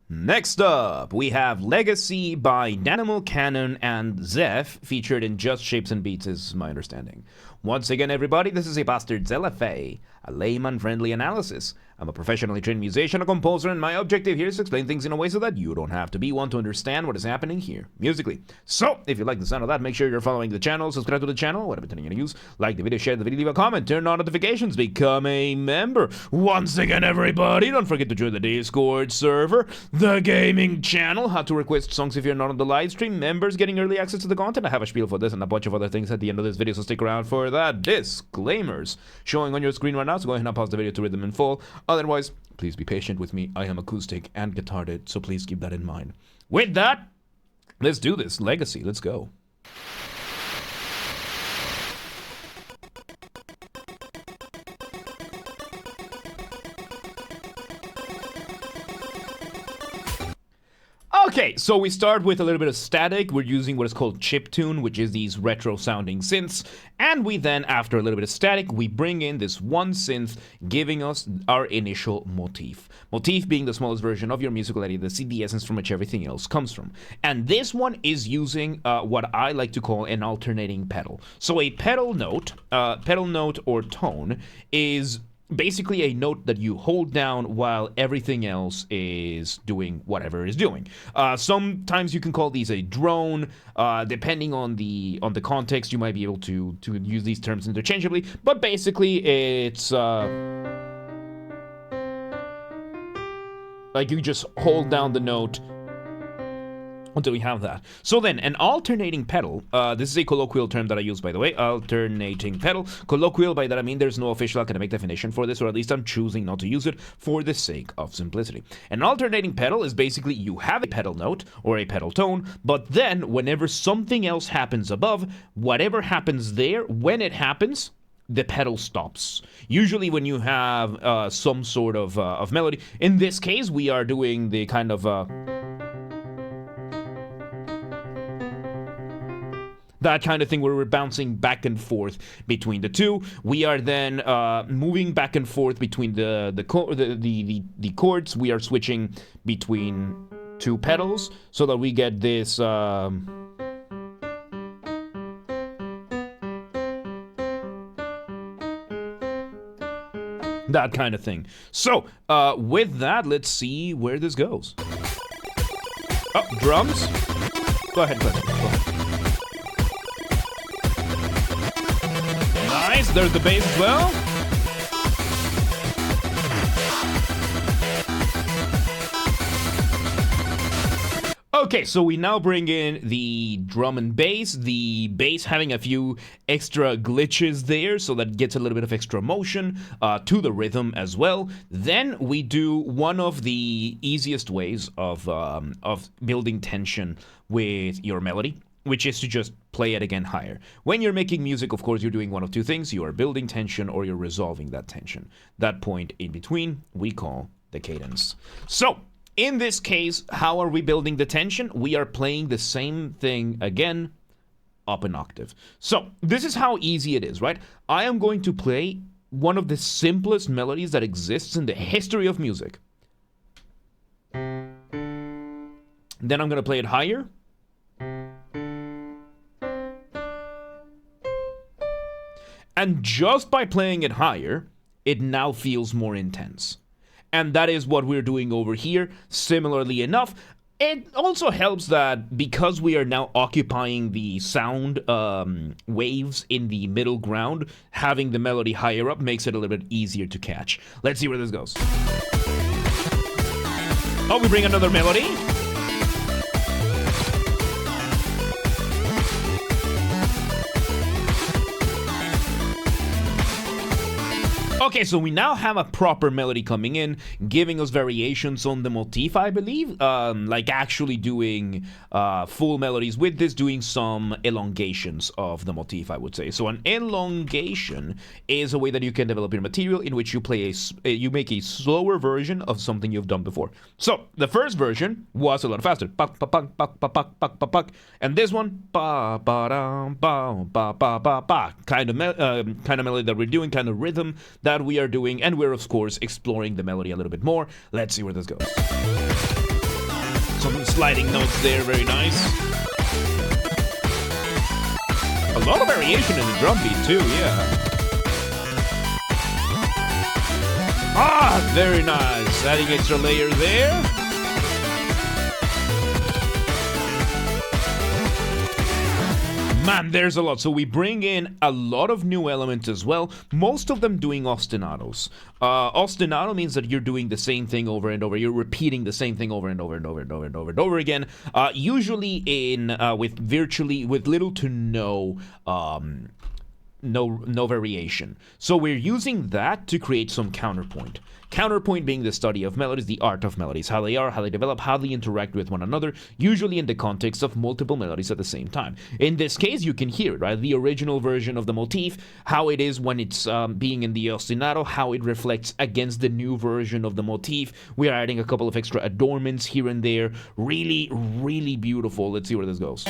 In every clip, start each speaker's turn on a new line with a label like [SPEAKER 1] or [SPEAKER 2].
[SPEAKER 1] Next up, we have Legacy by Danimal, Canon, and Zeph, featured in Just Shapes and Beats, is my understanding. Once again, everybody, this is a Basterd's LFA, a layman-friendly analysis. I'm a professionally trained musician, a composer, and my objective here is to explain things in a way so that you don't have to be one to understand what is happening here, musically. So, if you like the sound of that, make sure you're following the channel, subscribe to the channel, whatever you're gonna use, like the video, share the video, leave a comment, turn on notifications, become a member. Once again, everybody, don't forget to join the Discord server, the gaming channel, how to request songs if you're not on the live stream, members getting early access to the content. I have a spiel for this and a bunch of other things at the end of this video, so stick around for that. Disclaimers showing on your screen right now, so go ahead and pause the video to read them in full. Otherwise, please be patient with me. I am acoustic and guitarded, so please keep that in mind. With that, let's do this. Legacy, let's go. Okay, so we start with a little bit of static. We're using what is called chiptune, which is these retro-sounding synths. And we then, after a little bit of static, we bring in this one synth, giving us our initial motif. Motif being the smallest version of your musical idea, the essence from which everything else comes from. And this one is using what I like to call an alternating pedal. So a pedal note or tone is basically a note that you hold down while everything else is doing whatever it is doing. Sometimes you can call these a drone. Depending on the context, you might be able to use these terms interchangeably. But basically, it's like you just hold down the note until we have that. So then, an alternating pedal, this is a colloquial term that I use, by the way, alternating pedal. Colloquial, by that I mean there's no official academic definition for this, or at least I'm choosing not to use it for the sake of simplicity. An alternating pedal is basically you have a pedal note or a pedal tone, but then whenever something else happens above, whatever happens there, when it happens, the pedal stops. Usually when you have some sort of melody. In this case, we are doing the kind of that kind of thing where we're bouncing back and forth between the two. We are then moving back and forth between the chords. We are switching between two pedals so that we get this that kind of thing. So with that, let's see where this goes. Oh, drums. Go ahead, go ahead. Nice, there's the bass as well. Okay, so we now bring in the drum and bass, the bass having a few extra glitches there, so that gets a little bit of extra motion to the rhythm as well. Then we do one of the easiest ways of building tension with your melody, which is to just play it again higher. When you're making music, of course, you're doing one of two things. You are building tension or you're resolving that tension. That point in between, we call the cadence. So, in this case, how are we building the tension? We are playing the same thing again, up an octave. So, this is how easy it is, right? I am going to play one of the simplest melodies that exists in the history of music. Then I'm going to play it higher. And just by playing it higher, it now feels more intense. And that is what we're doing over here. Similarly enough, it also helps that because we are now occupying the sound waves in the middle ground, having the melody higher up makes it a little bit easier to catch. Let's see where this goes. Oh, we bring another melody. Okay, so we now have a proper melody coming in, giving us variations on the motif, I believe, like actually doing full melodies with this, doing some elongations of the motif, I would say. So an elongation is a way that you can develop your material in which you play you make a slower version of something you've done before. So the first version was a lot faster, and this one, kind of melody that we're doing, kind of rhythm that we are doing, and we're of course exploring the melody a little bit more. Let's see where this goes. sliding notes there, very nice. A lot of variation in the drum beat too, yeah. Ah, very nice. Adding extra layer there. Man, there's a lot. So we bring in a lot of new elements as well, most of them doing ostinatos. Ostinato means that you're doing the same thing over and over. You're repeating the same thing over and over and over and over and over and over again. Usually with little to no variation. So we're using that to create some counterpoint. Counterpoint being the study of melodies, the art of melodies, how they are, how they develop, how they interact with one another, usually in the context of multiple melodies at the same time. In this case, you can hear it, right? The original version of the motif, how it is when it's being in the ostinato, how it reflects against the new version of the motif. We are adding a couple of extra adornments here and there. Really, really beautiful. Let's see where this goes.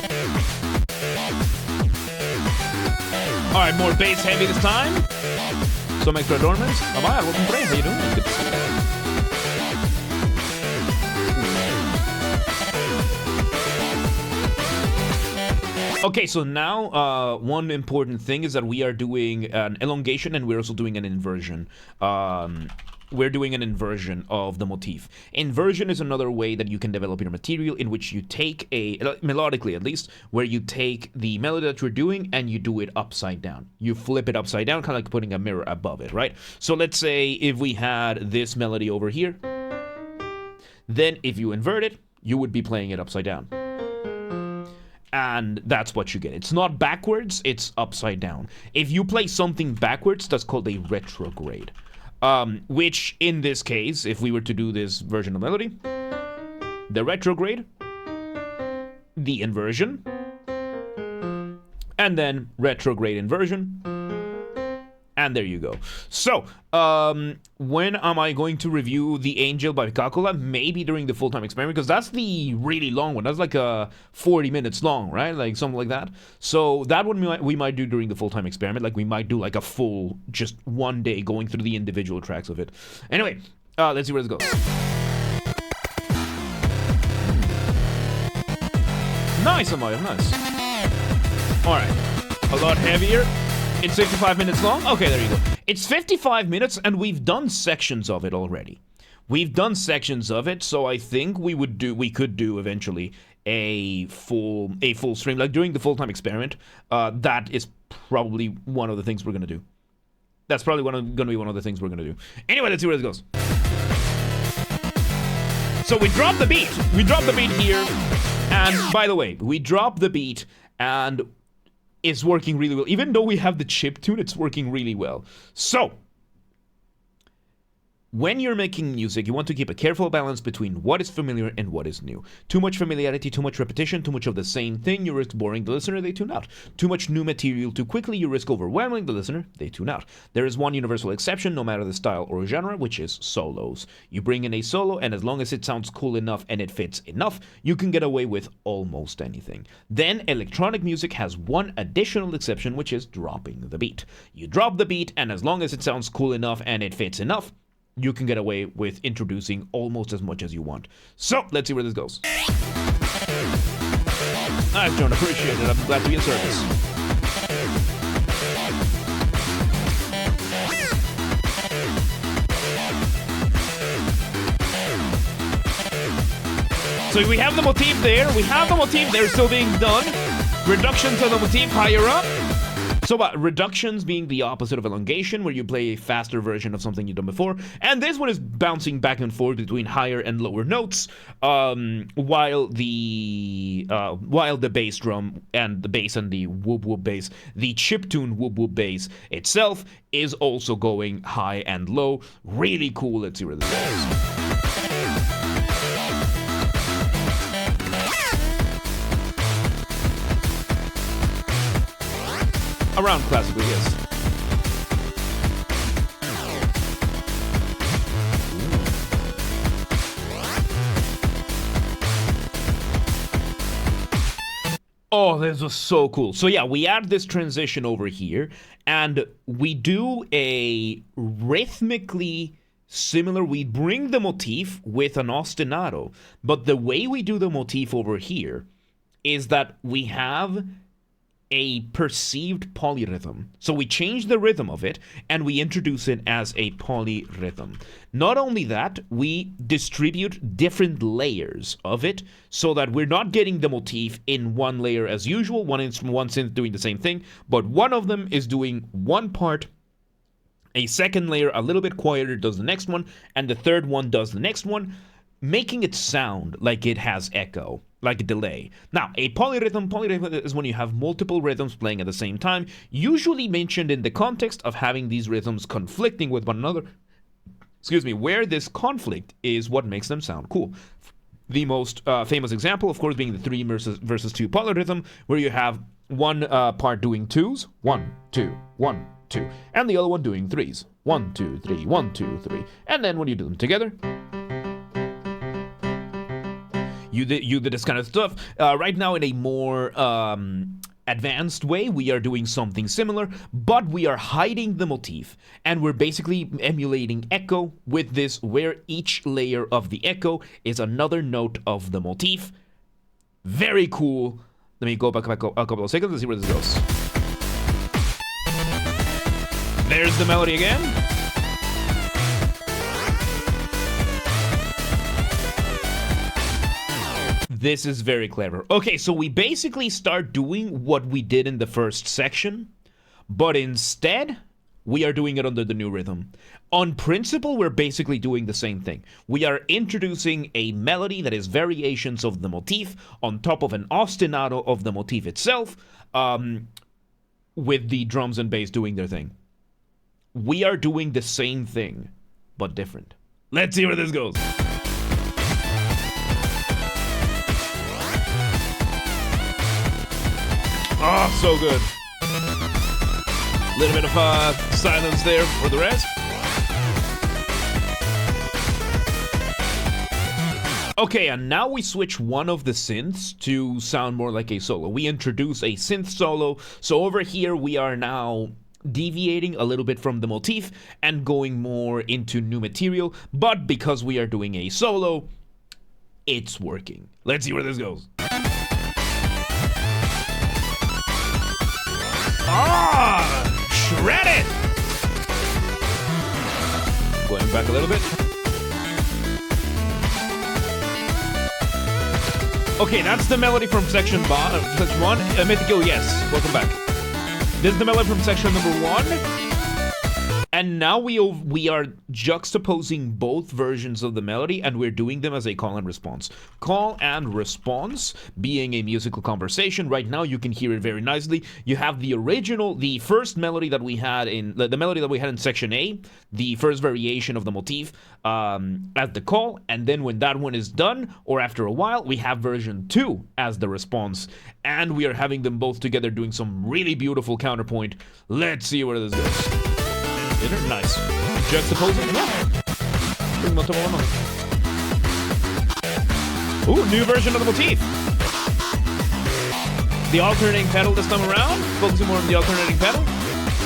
[SPEAKER 1] All right, more bass heavy this time. Some extra adornments. Omar, welcome to How you doing? Good to see you. Okay, so now one important thing is that we are doing an elongation and we're also doing an inversion. We're doing an inversion of the motif. Inversion is another way that you can develop your material in which you take melodically at least, where you take the melody that you're doing and you do it upside down. You flip it upside down, kind of like putting a mirror above it, right? So let's say if we had this melody over here, then if you invert it, you would be playing it upside down. And that's what you get. It's not backwards, it's upside down. If you play something backwards, that's called a retrograde. Which in this case, if we were to do this version of melody, the retrograde, the inversion, and then retrograde inversion, and there you go. So, when am I going to review The Angel by Kakula? Maybe during the full-time experiment, because that's the really long one. That's like 40 minutes long, right? Like something like that. So that one we might do during the full-time experiment. Like we might do like a full, just one day going through the individual tracks of it. Anyway, let's see where this goes. Nice, Amaya, nice. All right, a lot heavier. It's 55 minutes long? Okay, there you go. It's 55 minutes, and we've done sections of it already. We've done sections of it, so I think we could do eventually a full stream, like during the full-time experiment. That is probably one of the things we're gonna do. That's probably going to be one of the things we're gonna do. Anyway, let's see where this goes. So we dropped the beat. We dropped the beat here, and by the way, we dropped the beat, and it's working really well. Even though we have the chip tune, it's working really well. So, when you're making music, you want to keep a careful balance between what is familiar and what is new. Too much familiarity, too much repetition, too much of the same thing, you risk boring the listener, they tune out. Too much new material too quickly, you risk overwhelming the listener, they tune out. There is one universal exception, no matter the style or genre, which is solos. You bring in a solo, and as long as it sounds cool enough and it fits enough, you can get away with almost anything. Then, electronic music has one additional exception, which is dropping the beat. You drop the beat, and as long as it sounds cool enough and it fits enough, you can get away with introducing almost as much as you want. So, let's see where this goes. Nice, John. Appreciate it. I'm glad to be in service. So we have the motif there. We have the motif there still being done. Reduction to the motif higher up. So reductions being the opposite of elongation, where you play a faster version of something you've done before, and this one is bouncing back and forth between higher and lower notes, while the bass drum and the bass and the whoop whoop bass, the chiptune whoop whoop bass itself is also going high and low. Really cool. Let's see where this goes. Around classically, yes. Oh, this was so cool. So yeah, we add this transition over here, and we do a rhythmically similar, we bring the motif with an ostinato, but the way we do the motif over here is that we have a perceived polyrhythm. So we change the rhythm of it and we introduce it as a polyrhythm. Not only that, we distribute different layers of it so that we're not getting the motif in one layer as usual, one synth doing the same thing, but one of them is doing one part, a second layer a little bit quieter does the next one, and the third one does the next one, making it sound like it has echo, like a delay. Now, a polyrhythm is when you have multiple rhythms playing at the same time, usually mentioned in the context of having these rhythms conflicting with one another. Where this conflict is what makes them sound cool. The most famous example, of course, being the 3 versus 2 polyrhythm, where you have one part doing 2s, 1, 2, 1, 2, and the other one doing 3s, 1, 2, 3, 1, 2, 3, and then when you do them together, you did this kind of stuff. Right now, in a more advanced way, we are doing something similar, but we are hiding the motif, and we're basically emulating echo with this, where each layer of the echo is another note of the motif. Very cool. Let me go back a couple of seconds and see where this goes. There's the melody again. This is very clever. Okay, so we basically start doing what we did in the first section, but instead, we are doing it under the new rhythm. On principle, we're basically doing the same thing. We are introducing a melody that is variations of the motif on top of an ostinato of the motif itself, with the drums and bass doing their thing. We are doing the same thing, but different. Let's see where this goes. Oh, so good. Little bit of silence there for the rest. Okay, and now we switch one of the synths to sound more like a solo. We introduce a synth solo. So over here, we are now deviating a little bit from the motif and going more into new material. But because we are doing a solo, it's working. Let's see where this goes. Ah, shred it! Going back a little bit. Okay, that's the melody from section 1. Mythical, yes. Welcome back. This is the melody from section number 1. And now we are juxtaposing both versions of the melody, and we're doing them as a call and response. Call and response being a musical conversation. Right now you can hear it very nicely. You have the first melody that we had in the melody that we had in section A, the first variation of the motif as the call, and then when that one is done, or after a while, we have version 2 as the response, and we are having them both together doing some really beautiful counterpoint. Let's see where this goes. Nice. Juxtaposing. Ooh, new version of the motif. The alternating pedal this time around. Focusing more on the alternating pedal.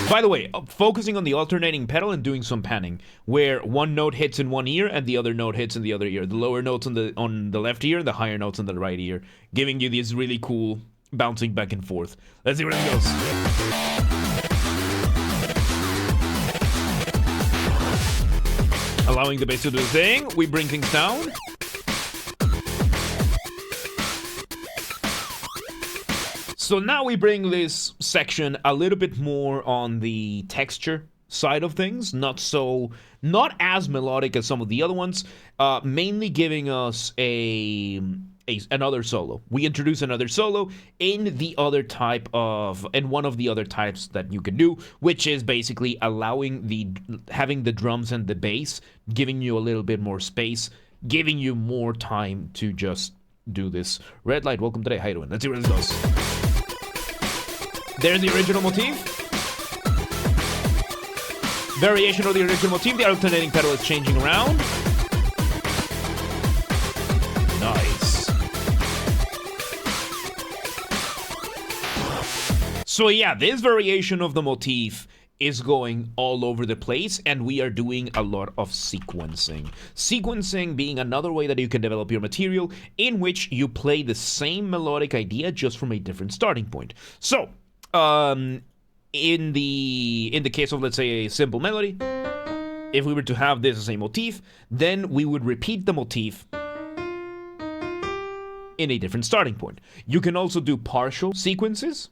[SPEAKER 1] By the way, focusing on the alternating pedal and doing some panning, where one note hits in one ear and the other note hits in the other ear. The lower notes on the left ear, the higher notes on the right ear, giving you these really cool bouncing back and forth. Let's see where it goes. Allowing the bass to do the thing, we bring things down. So now we bring this section a little bit more on the texture side of things, not as melodic as some of the other ones, mainly giving us another solo. We introduce another solo in one of the other types that you can do, which is basically having the drums and the bass, giving you a little bit more space, giving you more time to just do this. Red light, welcome today. How you doing? Let's see where this goes. There's the original motif. Variation of the original motif. The alternating pedal is changing around. Nice. So yeah, this variation of the motif is going all over the place, and we are doing a lot of sequencing. Sequencing being another way that you can develop your material, in which you play the same melodic idea just from a different starting point. So, in the case of, let's say, a simple melody, if we were to have this as a motif, then we would repeat the motif in a different starting point. You can also do partial sequences,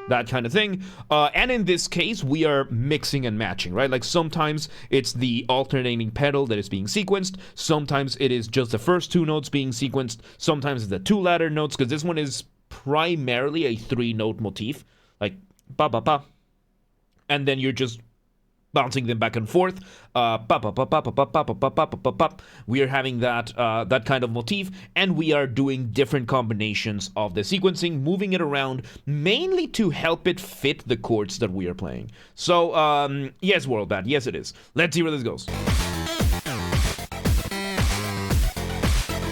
[SPEAKER 1] that kind of thing. And in this case, we are mixing and matching, right? Like sometimes it's the alternating pedal that is being sequenced. Sometimes it is just the first two notes being sequenced. Sometimes it's the two latter notes, because this one is primarily a 3-note motif, like ba ba ba. And then you're just bouncing them back and forth. We are having that kind of motif, and we are doing different combinations of the sequencing, moving it around, mainly to help it fit the chords that we are playing. So, yes, World Band, yes it is. Let's see where this goes.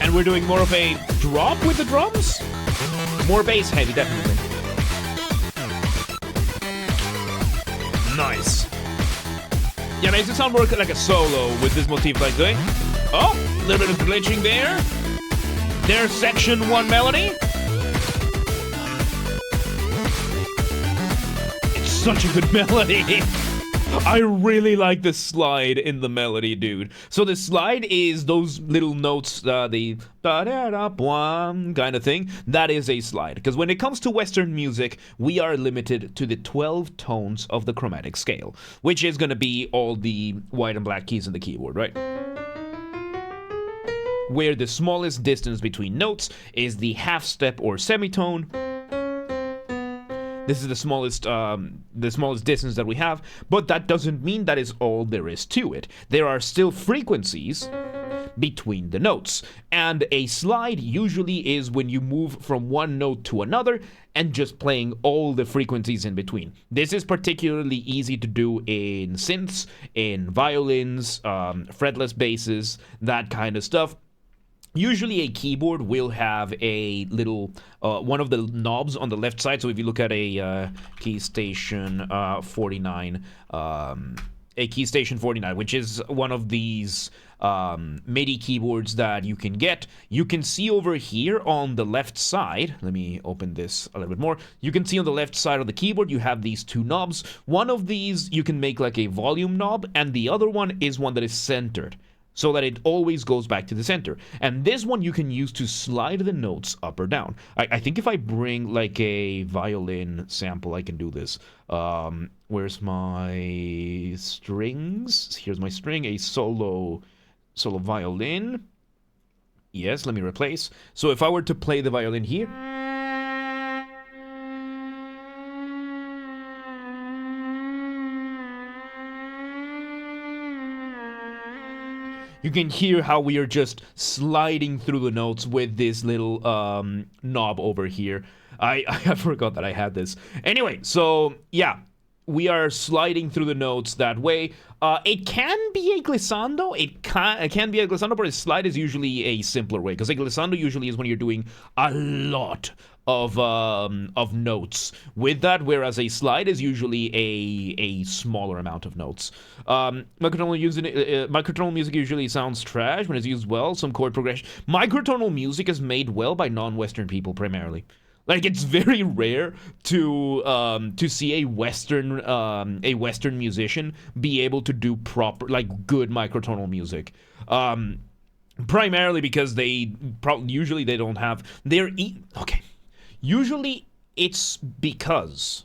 [SPEAKER 1] And we're doing more of a drop with the drums? More bass heavy, definitely. Nice. Yeah, makes it sound more like a solo with this motif like doing. Oh, a little bit of glitching there. There's section 1 melody. It's such a good melody. I really like the slide in the melody, dude. So the slide is those little notes, the da-da-da-bwam kind of thing. That is a slide. Because when it comes to Western music, we are limited to the 12 tones of the chromatic scale, which is going to be all the white and black keys in the keyboard, right? Where the smallest distance between notes is the half step or semitone. This is the smallest distance that we have, but that doesn't mean that is all there is to it. There are still frequencies between the notes, and a slide usually is when you move from one note to another and just playing all the frequencies in between. This is particularly easy to do in synths, in violins, fretless basses, that kind of stuff. Usually a keyboard will have a little, one of the knobs on the left side. So if you look at a key station 49, a key station 49, which is one of these MIDI keyboards that you can get, you can see over here on the left side, let me open this a little bit more, you can see on the left side of the keyboard you have these two knobs. One of these you can make like a volume knob, and the other one is one that is centered, so that it always goes back to the center. And this one you can use to slide the notes up or down. I think if I bring like a violin sample, I can do this. Where's my strings? Here's my string, a solo violin. Yes, let me replace. So if I were to play the violin here, you can hear how we are just sliding through the notes with this little knob over here. I forgot that I had this. Anyway, so yeah, we are sliding through the notes that way. It can be a glissando. It can be a glissando, but a slide is usually a simpler way, because a glissando usually is when you're doing a lot of notes with that, whereas a slide is usually a smaller amount of notes. Microtonal music usually sounds trash when it's used well. Some chord progression. Microtonal music is made well by non-Western people primarily. Like, it's very rare to see a Western musician be able to do proper, like, good microtonal music. Primarily because usually they don't have, okay. Usually it's because,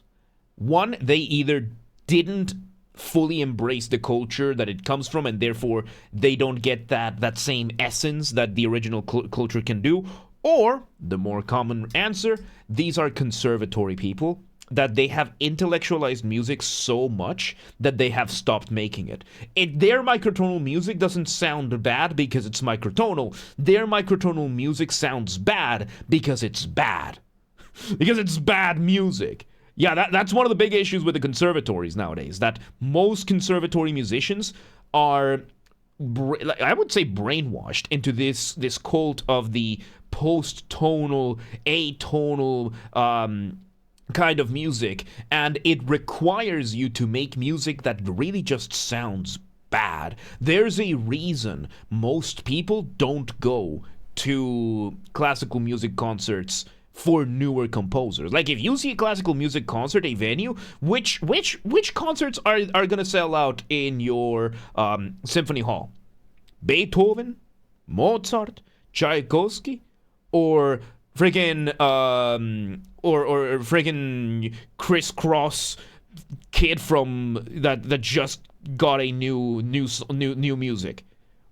[SPEAKER 1] one, they either didn't fully embrace the culture that it comes from, and therefore they don't get that same essence that the original culture can do, or, the more common answer, these are conservatory people, that they have intellectualized music so much that they have stopped making it. Their microtonal music doesn't sound bad because it's microtonal. Their microtonal music sounds bad because it's bad. Because it's bad music. Yeah, that's one of the big issues with the conservatories nowadays, that most conservatory musicians are, I would say, brainwashed into this cult of the post-tonal, atonal, kind of music, and it requires you to make music that really just sounds bad. There's a reason most people don't go to classical music concerts for newer composers. Like, if you see a classical music concert, a venue, which concerts are gonna sell out in your symphony hall? Beethoven, Mozart, Tchaikovsky, or friggin' or friggin' crisscross kid from that just got a new music.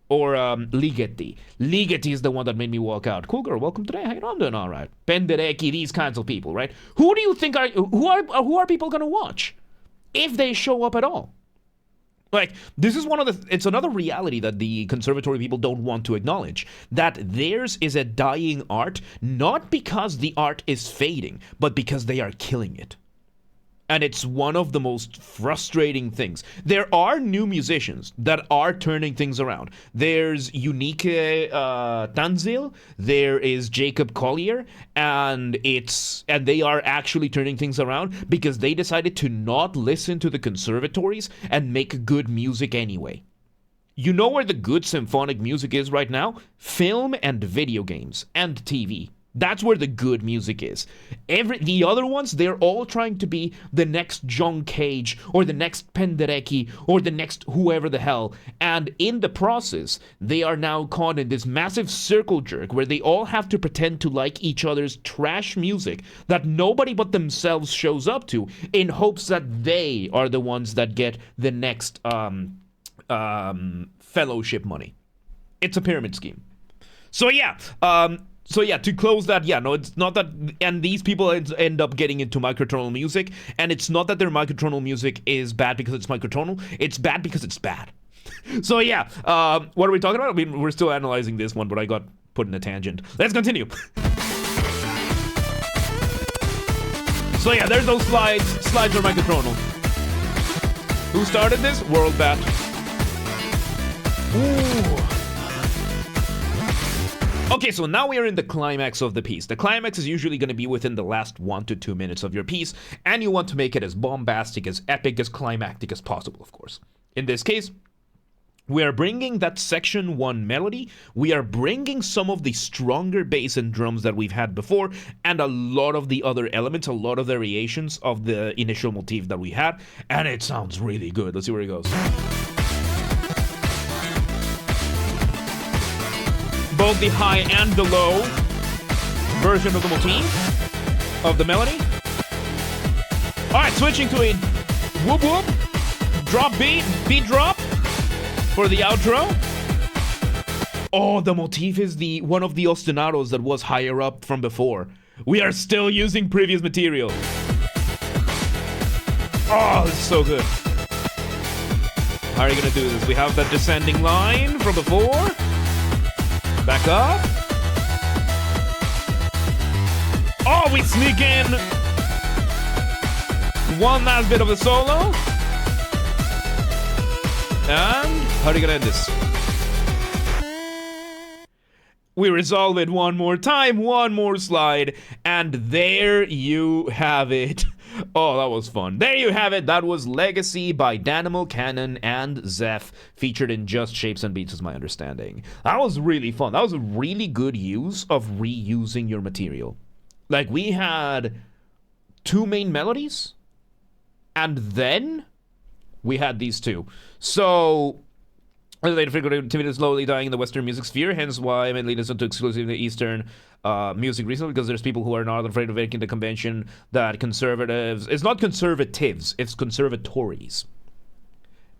[SPEAKER 1] Or Ligeti. Ligeti is the one that made me walk out. Cool girl, welcome today. How you doing? I'm doing all right. Penderecki, these kinds of people, right? Who do you think who are people gonna watch if they show up at all? Like, this is it's another reality that the conservatory people don't want to acknowledge, that theirs is a dying art, not because the art is fading, but because they are killing it. And it's one of the most frustrating things. There are new musicians that are turning things around. There's Unique Tanzil, there is Jacob Collier, and they are actually turning things around because they decided to not listen to the conservatories and make good music anyway. You know where the good symphonic music is right now? Film and video games and TV. That's where the good music is. The other ones, they're all trying to be the next John Cage or the next Penderecki or the next whoever the hell. And in the process, they are now caught in this massive circle jerk where they all have to pretend to like each other's trash music that nobody but themselves shows up to, in hopes that they are the ones that get the next fellowship money. It's a pyramid scheme. So yeah, to close that, no, it's not that, and these people end up getting into microtonal music, and it's not that their microtonal music is bad because it's microtonal, it's bad because it's bad. So yeah, what are we talking about? I mean, we're still analyzing this one, but I got put in a tangent. Let's continue. So yeah, there's those slides. Slides are microtonal. Who started this? World Bat. Ooh. Okay, so now we are in the climax of the piece. The climax is usually going to be within the last 1 to 2 minutes of your piece, and you want to make it as bombastic, as epic, as climactic as possible, of course. In this case, we are bringing that section 1 melody, we are bringing some of the stronger bass and drums that we've had before, and a lot of the other elements, a lot of variations of the initial motif that we had, and it sounds really good. Let's see where it goes. Both the high and the low version of the motif, of the melody. Alright, switching to a whoop whoop, drop beat drop for the outro. Oh, the motif is one of the ostinatos that was higher up from before. We are still using previous material. Oh, this is so good. How are you gonna do this? We have that descending line from before. Back up. Oh, we sneak in one last bit of the solo. And how are you gonna end this? We resolve it one more time, one more slide, and there you have it. Oh, that was fun. There you have it. That was Legacy by Danimal, Cannon, and Zeph, featured in Just Shapes and Beats, is my understanding. That was really fun. That was a really good use of reusing your material. Like, we had 2 main melodies, and then we had these 2. So the figurativity is slowly dying in the Western music sphere, hence why I mainly listen to exclusively Eastern music recently, because there's people who are not afraid of making the convention that conservatives... It's not conservatives, it's conservatories.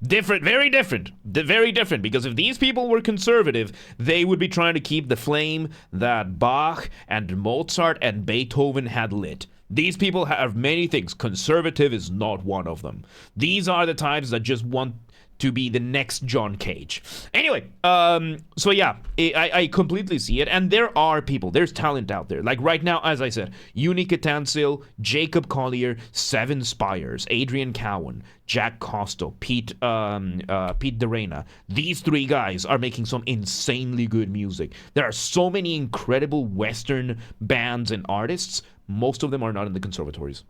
[SPEAKER 1] Different, very different, very different, because if these people were conservative, they would be trying to keep the flame that Bach and Mozart and Beethoven had lit. These people have many things. Conservative is not one of them. These are the types that just want to be the next John Cage. Anyway, so yeah, I completely see it, and there are people, there's talent out there. Like right now, as I said, Unique Tansil, Jacob Collier, Seven Spires, Adrian Cowan, Jack Costo, Pete DeReyna. These 3 guys are making some insanely good music. There are so many incredible Western bands and artists. Most of them are not in the conservatories.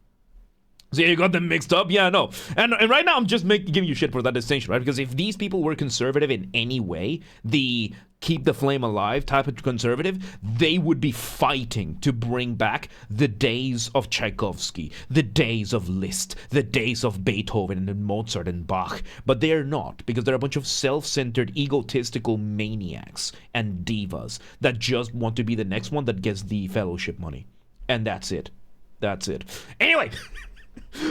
[SPEAKER 1] So you got them mixed up? Yeah, no. And right now I'm just giving you shit for that distinction, right? Because if these people were conservative in any way, the keep the flame alive type of conservative, they would be fighting to bring back the days of Tchaikovsky, the days of Liszt, the days of Beethoven and Mozart and Bach. But they're not, because they're a bunch of self-centered, egotistical maniacs and divas that just want to be the next one that gets the fellowship money. And that's it. That's it. Anyway...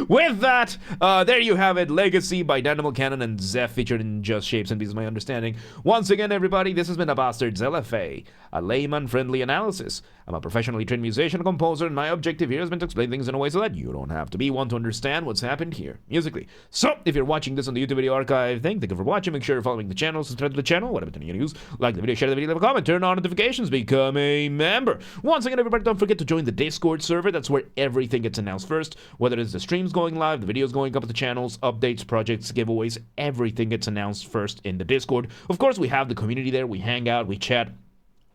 [SPEAKER 1] With that, there you have it. Legacy by Danimal, Canon, and Zeph, featured in Just Shapes and Beats, my understanding. Once again, everybody, this has been a Basterd's LFA, a layman-friendly analysis. I'm a professionally trained musician and composer, and my objective here has been to explain things in a way so that you don't have to be one to understand what's happened here, musically. So, if you're watching this on the YouTube video archive, thank you for watching. Make sure you're following the channel, subscribe to the channel, whatever button you use. Like the video, share the video, leave a comment, turn on notifications, become a member. Once again, everybody, don't forget to join the Discord server. That's where everything gets announced first, whether it's the streams going live, the videos going up at the channels, updates, projects, giveaways, everything gets announced first in the Discord. Of course, we have the community there. We hang out, we chat,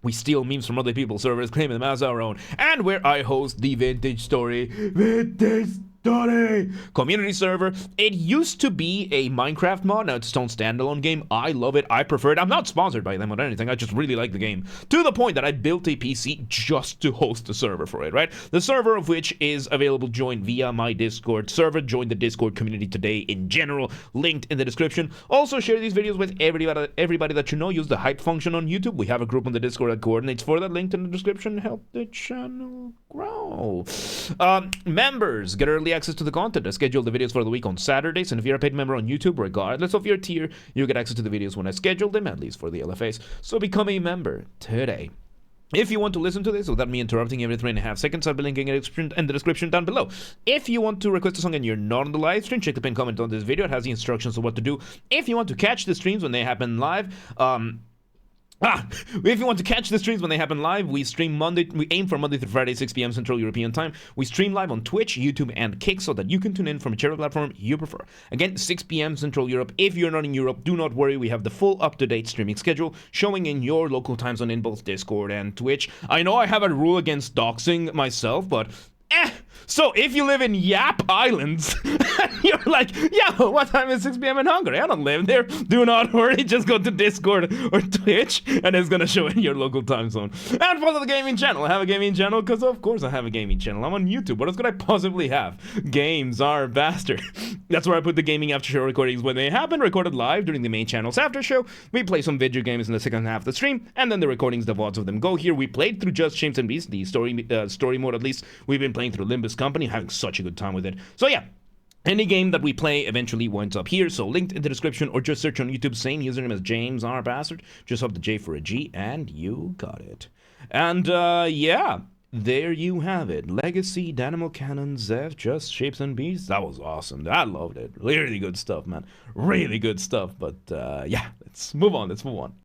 [SPEAKER 1] we steal memes from other people's servers, claim them as our own, and where I host the Vintage Story community server. It used to be a Minecraft mod. Now it's its own standalone game. I love it. I prefer it. I'm not sponsored by them or anything. I just really like the game, to the point that I built a PC just to host a server for it, right? The server of which is available. Join via my Discord server. Join the Discord community today in general. Linked in the description. Also share these videos with everybody that you know. Use the hype function on YouTube. We have a group on the Discord that coordinates for that. Linked in the description. Help the channel grow. Members get early access to the content. I schedule the videos for the week on Saturdays, and if you're a paid member on YouTube, regardless of your tier, you get access to the videos when I schedule them, at least for the LFAs. So become a member today. If you want to listen to this without me interrupting every 3.5 seconds, I'll be linking in the description down below. If you want to request a song and you're not on the live stream, check the pinned comment on this video. It has the instructions of what to do. If you want to catch the streams when they happen live, if you want to catch the streams when they happen live, we aim for Monday through Friday, 6 p.m. Central European Time. We stream live on Twitch, YouTube, and Kick so that you can tune in from whichever platform you prefer. Again, 6 p.m. Central Europe. If you're not in Europe, do not worry. We have the full up-to-date streaming schedule showing in your local time zone in both Discord and Twitch. I know I have a rule against doxing myself, but so if you live in Yap Islands, you're like, yeah, what time is 6 p.m. in Hungary? I don't live there. Do not worry. Just go to Discord or Twitch, and it's going to show in your local time zone. And follow the gaming channel. I have a gaming channel because, of course, I have a gaming channel. I'm on YouTube. What else could I possibly have? Games are Basterd. That's where I put the gaming after show recordings when they happen, recorded live during the main channel's after show. We play some video games in the second half of the stream, and then the recordings, the VODs of them go here. We played through Just Shapes and Beats, the story mode at least. We've been playing through Limbus Company, having such a good time with it. So yeah, any game that we play eventually winds up here, so linked in the description, or just search on YouTube, same username as James R. Basterd. Just swap the J for a G, and you got it. And yeah, there you have it. Legacy, Danimal, Canon, Zeph, Just Shapes and Beats. That was awesome. I loved it. Really good stuff, man. Really good stuff. But yeah, let's move on.